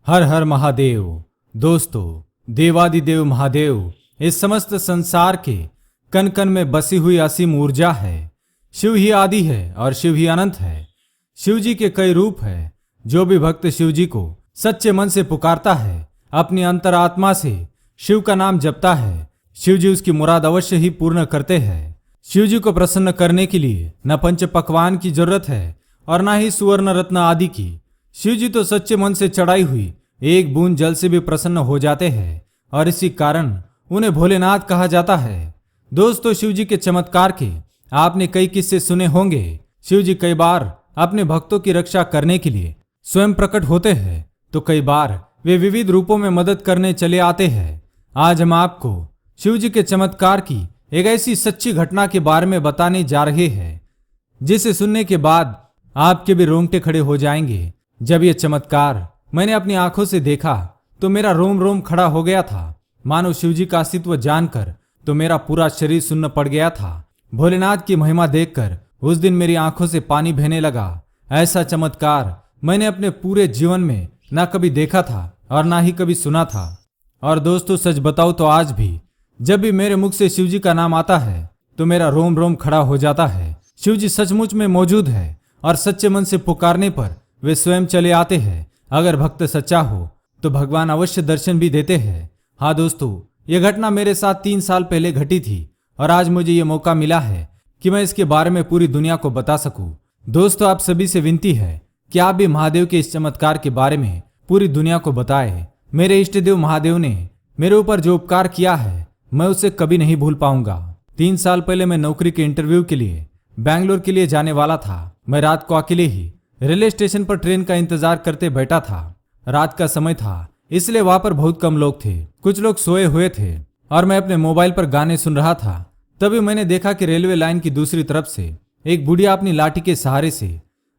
हर हर महादेव। दोस्तों, देवादिदेव महादेव इस समस्त संसार के कण कण में बसी हुई असीम ऊर्जा है। शिव ही आदि है और शिव ही अनंत है। शिव जी के कई रूप है। जो भी भक्त शिव जी को सच्चे मन से पुकारता है, अपनी अंतरात्मा से शिव का नाम जपता है, शिव जी उसकी मुराद अवश्य ही पूर्ण करते हैं। शिव जी को प्रसन्न करने के लिए न पंच पकवान की जरूरत है और न ही सुवर्ण रत्न आदि की। शिव जी तो सच्चे मन से चढ़ाई हुई एक बूंद जल से भी प्रसन्न हो जाते हैं और इसी कारण उन्हें भोलेनाथ कहा जाता है। दोस्तों, शिव जी के चमत्कार के आपने कई किस्से सुने होंगे। शिव जी कई बार अपने भक्तों की रक्षा करने के लिए स्वयं प्रकट होते हैं, तो कई बार वे विविध रूपों में मदद करने चले आते हैं। आज हम आपको शिव जी के चमत्कार की एक ऐसी सच्ची घटना के बारे में बताने जा रहे हैं, जिसे सुनने के बाद आपके भी रोंगटे खड़े हो जाएंगे। जब यह चमत्कार मैंने अपनी आंखों से देखा तो मेरा रोम रोम खड़ा हो गया था। मानो शिव जी का अस्तित्व जानकर तो मेरा पूरा शरीर सुन्न पड़ गया था। भोलेनाथ की महिमा देखकर उस दिन मेरी आंखों से पानी बहने लगा। ऐसा चमत्कार मैंने अपने पूरे जीवन में ना कभी देखा था और ना ही कभी सुना था। और दोस्तों, सच बताऊं तो आज भी जब भी मेरे मुख से शिव जी का नाम आता है तो मेरा रोम रोम खड़ा हो जाता है। शिव जी सचमुच में मौजूद है और सच्चे मन से पुकारने पर वे स्वयं चले आते हैं। अगर भक्त सच्चा हो तो भगवान अवश्य दर्शन भी देते हैं। हाँ दोस्तों, यह घटना मेरे साथ 3 साल पहले घटी थी और आज मुझे ये मौका मिला है कि मैं इसके बारे में पूरी दुनिया को बता सकूं। दोस्तों, आप सभी से विनती है कि आप भी महादेव के इस चमत्कार के बारे में पूरी दुनिया को बताएं। मेरे इष्ट देव महादेव ने मेरे ऊपर जो उपकार किया है, मैं उसे कभी नहीं भूल पाऊंगा। 3 साल पहले मैं नौकरी के इंटरव्यू के लिए बैंगलोर के लिए जाने वाला था। मैं रात को अकेले ही रेलवे स्टेशन पर ट्रेन का इंतजार करते बैठा था। रात का समय था, इसलिए वहां पर बहुत कम लोग थे। कुछ लोग सोए हुए थे और मैं अपने मोबाइल पर गाने सुन रहा था। तभी मैंने देखा कि रेलवे लाइन की दूसरी तरफ से एक बुढ़िया अपनी लाठी के सहारे से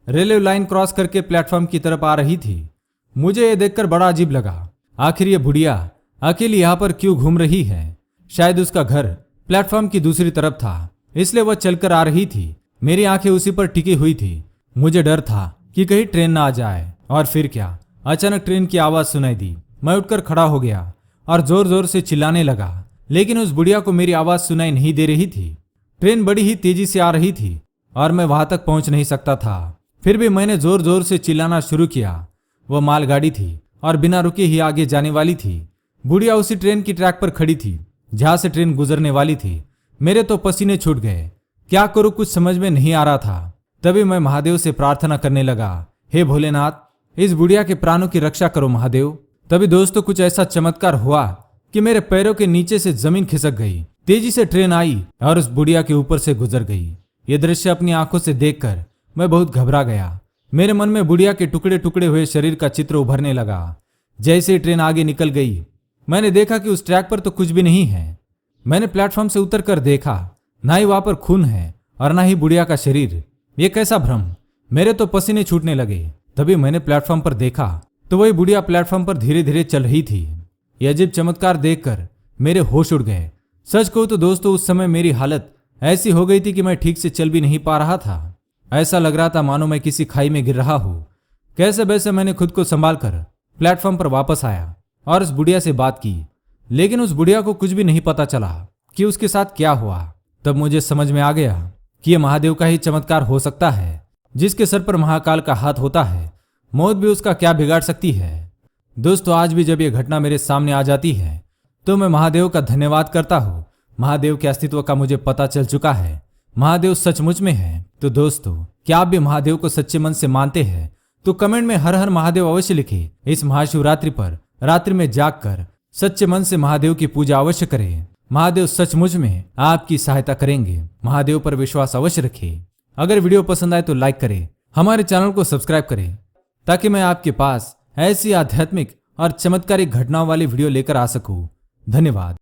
रेलवे लाइन क्रॉस करके प्लेटफॉर्म की तरफ आ रही थी। मुझे यह देखकर बड़ा अजीब लगा। आखिर ये बुढ़िया अकेली यहाँ पर क्यों घूम रही है? शायद उसका घर प्लेटफॉर्म की दूसरी तरफ था, इसलिए वह चलकर आ रही थी। मेरी आंखें उसी पर टिकी हुई थी। मुझे डर था कि कहीं ट्रेन ना आ जाए। और फिर क्या, अचानक ट्रेन की आवाज सुनाई दी। मैं उठकर खड़ा हो गया और जोर जोर से चिल्लाने लगा, लेकिन उस बुढ़िया को मेरी आवाज सुनाई नहीं दे रही थी। ट्रेन बड़ी ही तेजी से आ रही थी और मैं वहां तक पहुंच नहीं सकता था। फिर भी मैंने जोर जोर से चिल्लाना शुरू किया। वह मालगाड़ी थी और बिना रुके ही आगे जाने वाली थी। बुढ़िया उसी ट्रेन की ट्रैक पर खड़ी थी जहां से ट्रेन गुजरने वाली थी। मेरे तो पसीने छूट गए। क्या करूं, कुछ समझ में नहीं आ रहा था। तभी मैं महादेव से प्रार्थना करने लगा, हे भोलेनाथ, इस बुढ़िया के प्राणों की रक्षा करो महादेव। तभी दोस्तों, कुछ ऐसा चमत्कार हुआ कि मेरे पैरों के नीचे से जमीन खिसक गई। तेजी से ट्रेन आई और उस बुढ़िया के ऊपर से गुजर गई। यह दृश्य अपनी आंखों से देखकर मैं बहुत घबरा गया। मेरे मन में बुढ़िया के टुकड़े टुकड़े हुए शरीर का चित्र उभरने लगा। जैसे ही ट्रेन आगे निकल गई, मैंने देखा कि उस ट्रैक पर तो कुछ भी नहीं है। मैंने प्लेटफॉर्म से उतर कर देखा, ना ही वहां पर खून है और ना ही बुढ़िया का शरीर। ये कैसा भ्रम! मेरे तो पसीने छूटने लगे। तभी मैंने प्लेटफॉर्म पर देखा तो वही बुढ़िया प्लेटफॉर्म पर धीरे धीरे चल रही थी। यह अजीब चमत्कार देखकर मेरे होश उड़ गए। सच कहूं तो दोस्तों, उस समय मेरी हालत ऐसी हो गई थी कि मैं ठीक से चल भी नहीं पा रहा था। ऐसा लग रहा था मानो मैं किसी खाई में गिर रहा हूं। कैसे वैसे मैंने खुद को संभाल कर प्लेटफॉर्म पर वापस आया और उस बुढ़िया से बात की, लेकिन उस बुढ़िया को कुछ भी नहीं पता चला कि उसके साथ क्या हुआ। तब मुझे समझ में आ गया कि यह महादेव का ही चमत्कार हो सकता है। जिसके सर पर महाकाल का हाथ होता है, मौत भी उसका क्या बिगाड़ सकती है। दोस्तों, आज भी जब यह घटना मेरे सामने आ जाती है तो मैं महादेव का धन्यवाद करता हूँ। महादेव के अस्तित्व का मुझे पता चल चुका है। महादेव सचमुच में है। तो दोस्तों, क्या आप भी महादेव को सच्चे मन से मानते हैं? तो कमेंट में हर हर महादेव अवश्य लिखें। इस महाशिवरात्रि पर रात्रि में जागकर सच्चे मन से महादेव की पूजा अवश्य करें। महादेव सचमुच में आपकी सहायता करेंगे। महादेव पर विश्वास अवश्य रखें। अगर वीडियो पसंद आए तो लाइक करें, हमारे चैनल को सब्सक्राइब करें, ताकि मैं आपके पास ऐसी आध्यात्मिक और चमत्कारिक घटनाओं वाली वीडियो लेकर आ सकूं। धन्यवाद।